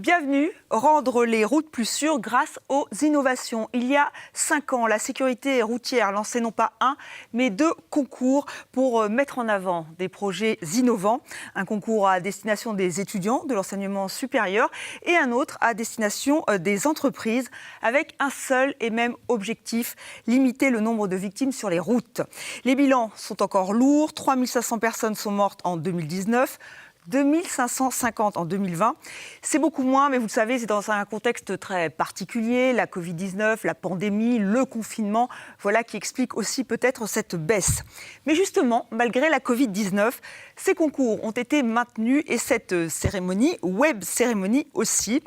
Bienvenue, rendre les routes plus sûres grâce aux innovations. Il y a 5 ans, la sécurité routière lançait non pas un, mais 2 concours pour mettre en avant des projets innovants. Un concours à destination des étudiants de l'enseignement supérieur et un autre à destination des entreprises avec un seul et même objectif, limiter le nombre de victimes sur les routes. Les bilans sont encore lourds, 3500 personnes sont mortes en 2019. 2550 en 2020. C'est beaucoup moins, mais vous le savez, c'est dans un contexte très particulier, la Covid-19, la pandémie, le confinement, voilà qui explique aussi peut-être cette baisse. Mais justement, malgré la Covid-19, ces concours ont été maintenus et cette cérémonie, web cérémonie aussi.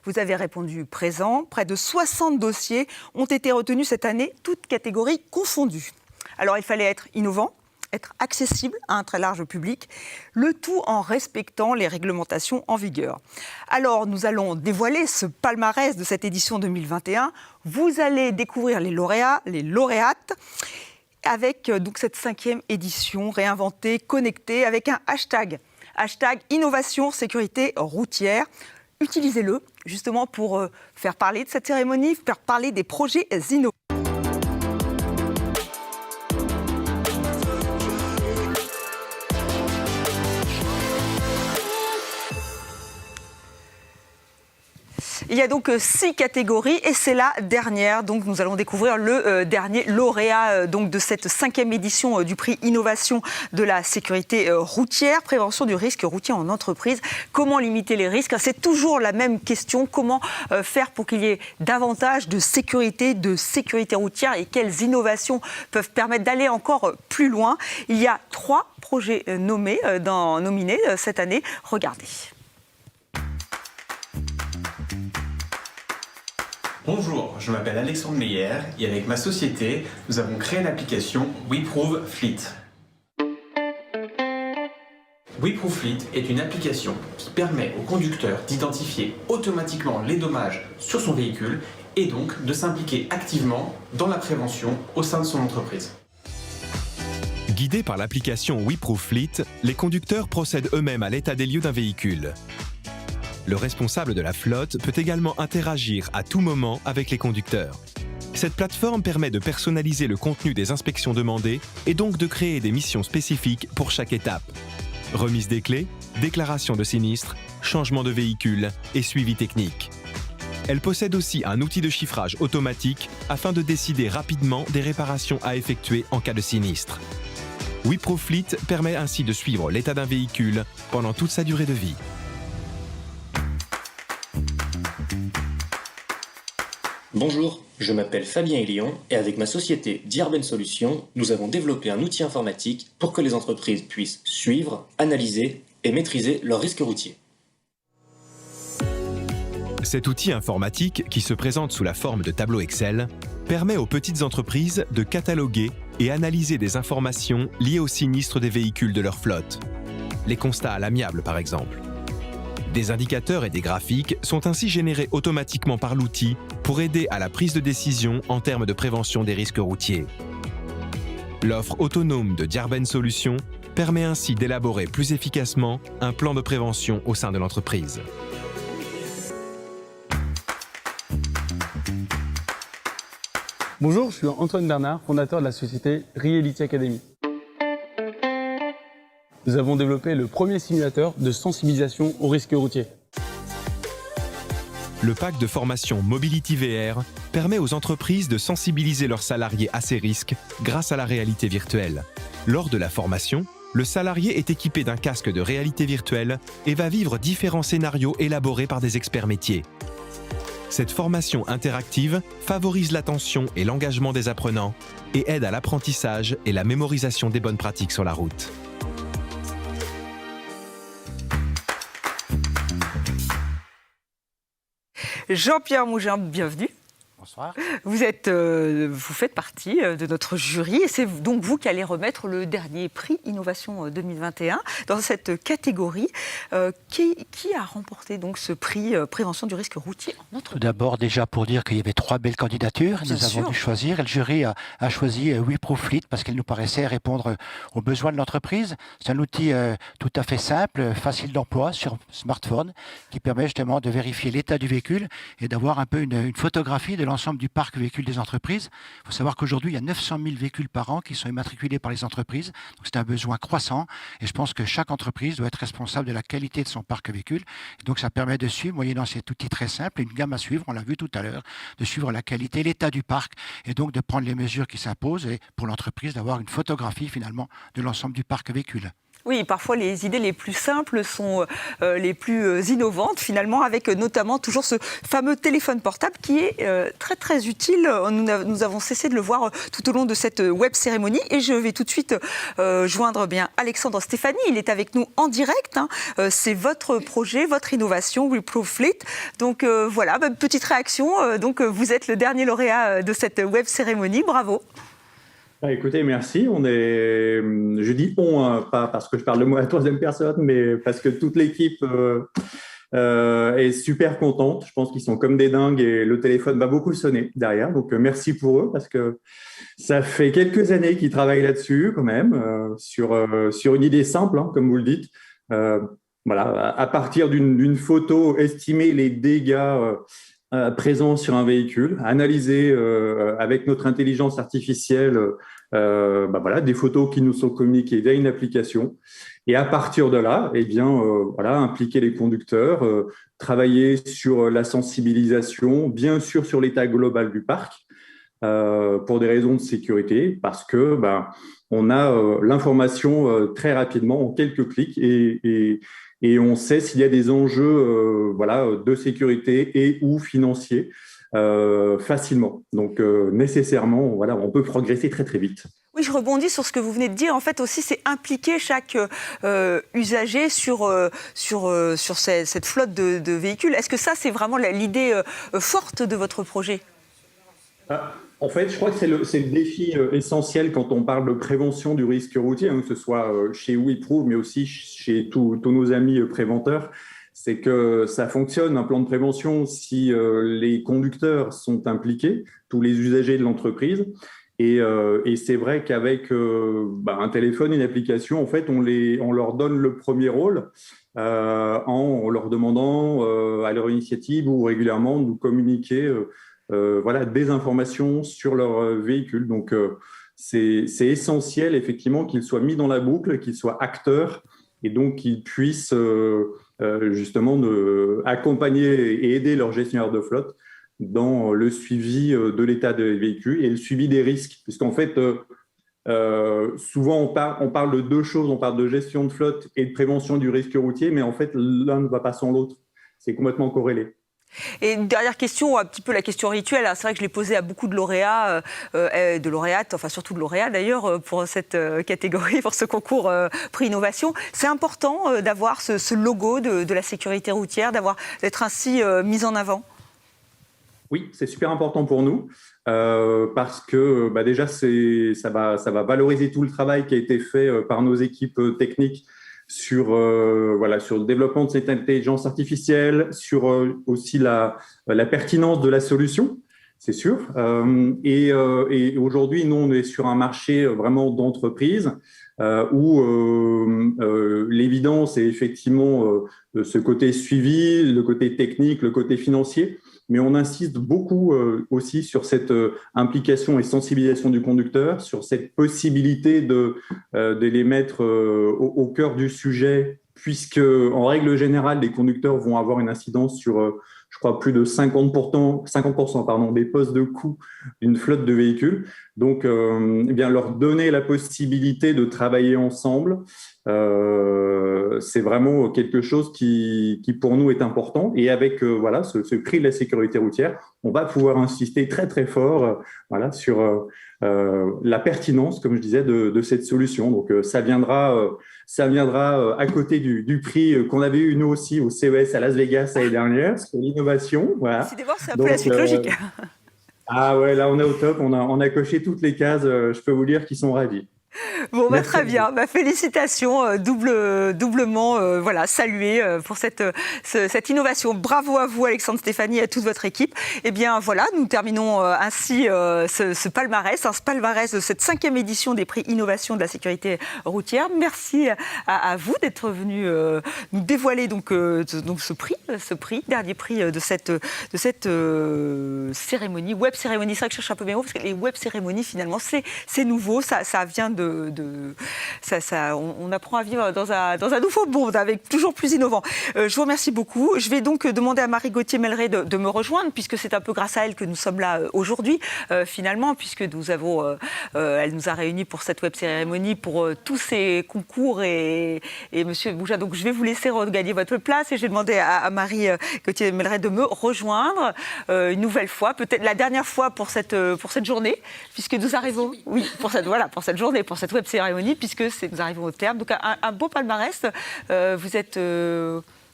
Vous avez répondu présent, près de 60 dossiers ont été retenus cette année, toutes catégories confondues. Alors il fallait être innovant, être accessible à un très large public, le tout en respectant les réglementations en vigueur. Alors, nous allons dévoiler ce palmarès de cette édition 2021. Vous allez découvrir les lauréats, les lauréates, avec donc cette 5e édition réinventée, connectée, avec un hashtag innovation sécurité routière. Utilisez-le justement pour faire parler de cette cérémonie, faire parler des projets innovants. Il y a donc 6 catégories et c'est la dernière. Donc nous allons découvrir le dernier lauréat de cette 5e édition du prix Innovation de la sécurité routière, prévention du risque routier en entreprise. Comment limiter les risques? C'est toujours la même question. Comment faire pour qu'il y ait davantage de sécurité routière et quelles innovations peuvent permettre d'aller encore plus loin? Il y a 3 projets nominés cette année. Regardez. Bonjour, je m'appelle Alexandre Meyer et avec ma société, nous avons créé l'application WeProve Fleet. WeProve Fleet est une application qui permet au conducteur d'identifier automatiquement les dommages sur son véhicule et donc de s'impliquer activement dans la prévention au sein de son entreprise. Guidés par l'application WeProve Fleet, les conducteurs procèdent eux-mêmes à l'état des lieux d'un véhicule. Le responsable de la flotte peut également interagir à tout moment avec les conducteurs. Cette plateforme permet de personnaliser le contenu des inspections demandées et donc de créer des missions spécifiques pour chaque étape. Remise des clés, déclaration de sinistre, changement de véhicule et suivi technique. Elle possède aussi un outil de chiffrage automatique afin de décider rapidement des réparations à effectuer en cas de sinistre. WeProve Fleet permet ainsi de suivre l'état d'un véhicule pendant toute sa durée de vie. Bonjour, je m'appelle Fabien Elion et avec ma société Diarben Solutions, nous avons développé un outil informatique pour que les entreprises puissent suivre, analyser et maîtriser leurs risques routiers. Cet outil informatique, qui se présente sous la forme de tableau Excel, permet aux petites entreprises de cataloguer et analyser des informations liées aux sinistres des véhicules de leur flotte. Les constats à l'amiable, par exemple. Des indicateurs et des graphiques sont ainsi générés automatiquement par l'outil pour aider à la prise de décision en termes de prévention des risques routiers. L'offre autonome de Diarben Solutions permet ainsi d'élaborer plus efficacement un plan de prévention au sein de l'entreprise. Bonjour, je suis Antoine Bernard, fondateur de la société Reality Academy. Nous avons développé le premier simulateur de sensibilisation aux risques routiers. Le pack de formation Mobility VR permet aux entreprises de sensibiliser leurs salariés à ces risques grâce à la réalité virtuelle. Lors de la formation, le salarié est équipé d'un casque de réalité virtuelle et va vivre différents scénarios élaborés par des experts métiers. Cette formation interactive favorise l'attention et l'engagement des apprenants et aide à l'apprentissage et la mémorisation des bonnes pratiques sur la route. Jean-Pierre Mougin, bienvenue. Bonsoir. Vous faites partie de notre jury et c'est donc vous qui allez remettre le dernier prix Innovation 2021 dans cette catégorie. Qui a remporté donc ce prix Prévention du risque routier en entreprise ? Tout d'abord, déjà pour dire qu'il y avait 3 belles candidatures, nous avons dû choisir et le jury a choisi WeProofLead parce qu'il nous paraissait répondre aux besoins de l'entreprise. C'est un outil tout à fait simple, facile d'emploi sur smartphone qui permet justement de vérifier l'état du véhicule et d'avoir un peu une photographie de l'ensemble du parc véhicule des entreprises. Il faut savoir qu'aujourd'hui, il y a 900 000 véhicules par an qui sont immatriculés par les entreprises. Donc, c'est un besoin croissant et je pense que chaque entreprise doit être responsable de la qualité de son parc véhicule. Et donc, ça permet de suivre, moyennant cet outil très simple, une gamme à suivre, on l'a vu tout à l'heure, de suivre la qualité, l'état du parc et donc de prendre les mesures qui s'imposent et pour l'entreprise d'avoir une photographie finalement de l'ensemble du parc véhicule. Oui, parfois les idées les plus simples sont les plus innovantes finalement, avec notamment toujours ce fameux téléphone portable qui est très très utile. Nous avons cessé de le voir tout au long de cette web cérémonie et je vais tout de suite joindre Alexandre Stéphanie. Il est avec nous en direct. C'est votre projet, votre innovation, WeProofLead. Donc voilà, petite réaction. Donc vous êtes le dernier lauréat de cette web cérémonie. Bravo. Écoutez, merci. Je dis on, hein, pas parce que je parle de moi à la troisième personne, mais parce que toute l'équipe est super contente. Je pense qu'ils sont comme des dingues et le téléphone va beaucoup sonner derrière. Donc, merci pour eux parce que ça fait quelques années qu'ils travaillent là-dessus quand même, sur une idée simple, hein, comme vous le dites. Voilà, à partir d'une photo, estimer les dégâts présents sur un véhicule, analyser avec notre intelligence artificielle voilà, des photos qui nous sont communiquées via une application. Et à partir de là, voilà, impliquer les conducteurs, travailler sur la sensibilisation, bien sûr sur l'état global du parc, pour des raisons de sécurité, parce que on a l'information très rapidement en quelques clics et on sait s'il y a des enjeux de sécurité et ou financiers facilement. Donc, nécessairement, voilà, on peut progresser très, très vite. Oui, je rebondis sur ce que vous venez de dire. En fait, aussi, c'est impliquer chaque usager sur cette flotte de véhicules. Est-ce que ça, c'est vraiment l'idée forte de votre projet ? En fait, je crois que c'est le défi essentiel quand on parle de prévention du risque routier, hein, que ce soit chez WeProof, mais aussi chez tous nos amis préventeurs. C'est que ça fonctionne, un plan de prévention, si les conducteurs sont impliqués, tous les usagers de l'entreprise. Et c'est vrai qu'avec un téléphone, une application, en fait, on leur donne le premier rôle en leur demandant à leur initiative ou régulièrement de nous communiquer des informations sur leur véhicule. Donc, c'est essentiel, effectivement, qu'ils soient mis dans la boucle, qu'ils soient acteurs et donc qu'ils puissent justement accompagner et aider leur gestionnaire de flotte dans le suivi de l'état des véhicules et le suivi des risques. Puisqu'en fait, souvent, on parle de deux choses. On parle de gestion de flotte et de prévention du risque routier, mais en fait, l'un ne va pas sans l'autre. C'est complètement corrélé. Et une dernière question, un petit peu la question rituelle. C'est vrai que je l'ai posée à beaucoup de lauréats, de lauréates, enfin surtout de lauréats d'ailleurs, pour cette catégorie, pour ce concours Prix Innovation. C'est important d'avoir ce logo de la sécurité routière, d'être ainsi mis en avant. Oui, c'est super important pour nous parce que déjà, ça va valoriser tout le travail qui a été fait par nos équipes techniques sur le développement de cette intelligence artificielle, sur aussi la pertinence de la solution, c'est sûr. Et aujourd'hui, nous, on est sur un marché vraiment d'entreprise où l'évidence est effectivement ce côté suivi, le côté technique, le côté financier. Mais on insiste beaucoup aussi sur cette implication et sensibilisation du conducteur, sur cette possibilité de les mettre au cœur du sujet, puisque en règle générale, les conducteurs vont avoir une incidence sur, je crois, plus de 50% des postes de coût d'une flotte de véhicules. Donc, leur donner la possibilité de travailler ensemble, c'est vraiment quelque chose qui pour nous est important. Et avec ce prix de la sécurité routière, on va pouvoir insister très très fort sur la pertinence, comme je disais, de cette solution. Donc ça viendra à côté du prix qu'on avait eu nous aussi au CES à Las Vegas l'année dernière, sur l'innovation. Voilà. Décidément, c'est un peu la suite logique. Ah ouais, là on est au top, on a coché toutes les cases, je peux vous dire qu'ils sont ravis. Bon, très bien. Félicitations, doublement voilà, saluées pour cette innovation. Bravo à vous, Alexandre, Stéphanie, et à toute votre équipe. Eh bien, voilà, nous terminons ainsi ce palmarès de cette 5e édition des prix Innovation de la sécurité routière. Merci à vous d'être venus nous dévoiler donc ce prix, dernier prix de cette cérémonie, web cérémonie. C'est vrai que je cherche un peu mes mots, parce que les web cérémonies, finalement, c'est nouveau, ça vient on apprend à vivre dans un nouveau monde, avec toujours plus innovant. Je vous remercie beaucoup. Je vais donc demander à Marie Gauthier-Melleret de me rejoindre, puisque c'est un peu grâce à elle que nous sommes là aujourd'hui, finalement, puisque elle nous a réunis pour cette web cérémonie, pour tous ces concours et Monsieur Bouja. Donc je vais vous laisser regagner votre place et je vais demander à Marie Gauthier-Melleret de me rejoindre une nouvelle fois, peut-être la dernière fois pour cette journée, puisque nous arrivons, oui, pour cette journée, pour cette web cérémonie, puisque nous arrivons au terme. Donc un beau palmarès. Vous êtes...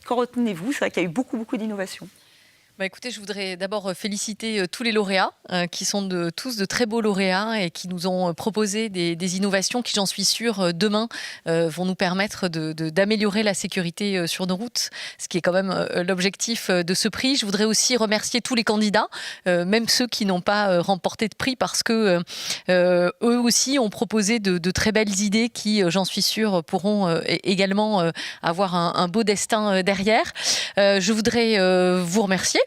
Qu'en retenez-vous? C'est vrai qu'il y a eu beaucoup d'innovations. Écoutez, je voudrais d'abord féliciter tous les lauréats, qui sont tous de très beaux lauréats et qui nous ont proposé des innovations qui, j'en suis sûre, demain vont nous permettre d'améliorer la sécurité sur nos routes, ce qui est quand même l'objectif de ce prix. Je voudrais aussi remercier tous les candidats, même ceux qui n'ont pas remporté de prix, parce que eux aussi ont proposé de très belles idées qui, j'en suis sûre, pourront également avoir un beau destin derrière. Je voudrais vous remercier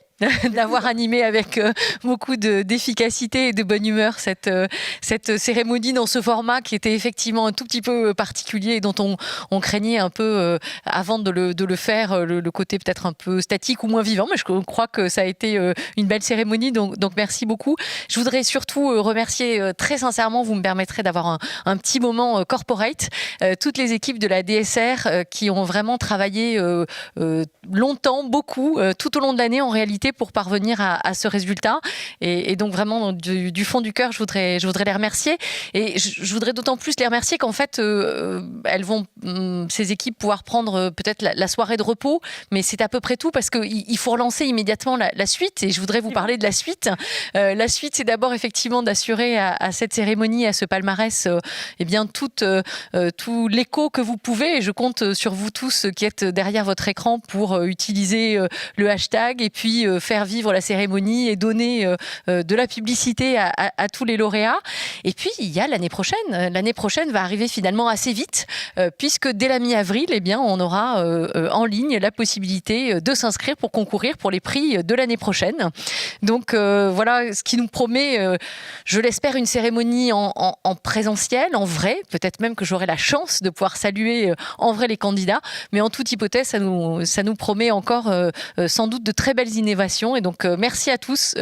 d'avoir animé avec beaucoup d'efficacité et de bonne humeur cette cérémonie dans ce format qui était effectivement un tout petit peu particulier et dont on craignait un peu avant de le faire, le côté peut-être un peu statique ou moins vivant, mais je crois que ça a été une belle cérémonie, donc merci beaucoup. Je voudrais surtout remercier très sincèrement, vous me permettrez d'avoir un petit moment corporate, toutes les équipes de la DSR qui ont vraiment travaillé longtemps, beaucoup, tout au long de l'année en réalité, pour parvenir à ce résultat. Et donc vraiment du fond du cœur, je voudrais les remercier. Et je voudrais d'autant plus les remercier qu'en fait, elles vont, ces équipes, pouvoir prendre peut-être la soirée de repos, mais c'est à peu près tout, parce qu'il faut relancer immédiatement la suite. Et je voudrais vous parler de la suite. La suite, c'est d'abord effectivement d'assurer à cette cérémonie, à ce palmarès, eh bien tout l'écho que vous pouvez. Et je compte sur vous tous qui êtes derrière votre écran pour utiliser le hashtag et puis faire vivre la cérémonie et donner de la publicité à tous les lauréats. Et puis, il y a l'année prochaine. L'année prochaine va arriver finalement assez vite, puisque dès la mi-avril, eh bien, on aura en ligne la possibilité de s'inscrire pour concourir pour les prix de l'année prochaine. Donc, voilà ce qui nous promet, je l'espère, une cérémonie en présentiel, en vrai. Peut-être même que j'aurai la chance de pouvoir saluer en vrai les candidats. Mais en toute hypothèse, ça nous promet encore sans doute de très belles innovations. Et donc, merci à tous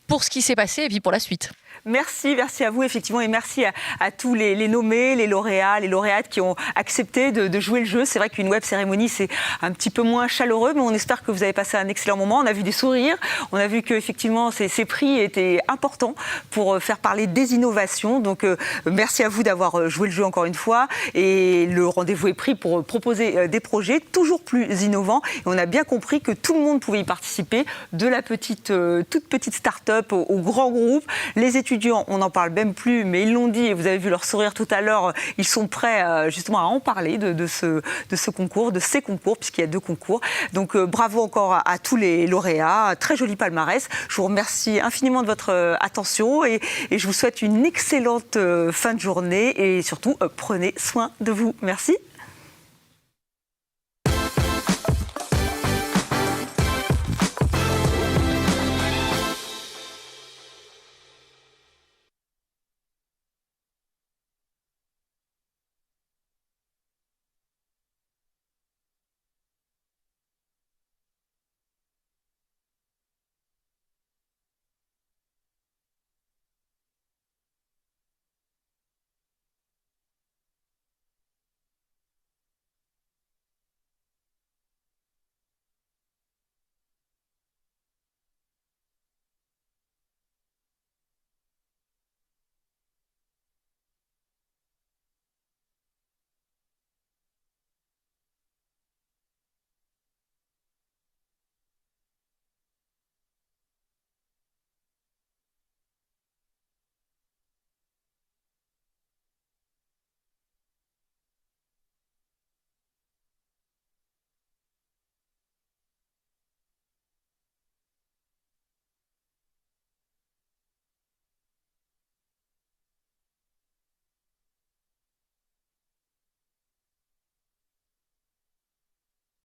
pour ce qui s'est passé et puis pour la suite. Merci à vous, effectivement, et merci à tous les nommés, les lauréats, les lauréates qui ont accepté de jouer le jeu. C'est vrai qu'une web cérémonie, c'est un petit peu moins chaleureux, mais on espère que vous avez passé un excellent moment. On a vu des sourires, on a vu qu'effectivement, ces prix étaient importants pour faire parler des innovations. Donc, merci à vous d'avoir joué le jeu encore une fois. Et le rendez-vous est pris pour proposer des projets toujours plus innovants. Et on a bien compris que tout le monde pouvait y participer, de la toute petite start-up au grand groupe. Les étudiants, on n'en parle même plus, mais ils l'ont dit, et vous avez vu leur sourire tout à l'heure, ils sont prêts justement à en parler de ce concours, de ces concours, puisqu'il y a 2 concours. Donc bravo encore à tous les lauréats, très joli palmarès. Je vous remercie infiniment de votre attention et je vous souhaite une excellente fin de journée et surtout prenez soin de vous. Merci.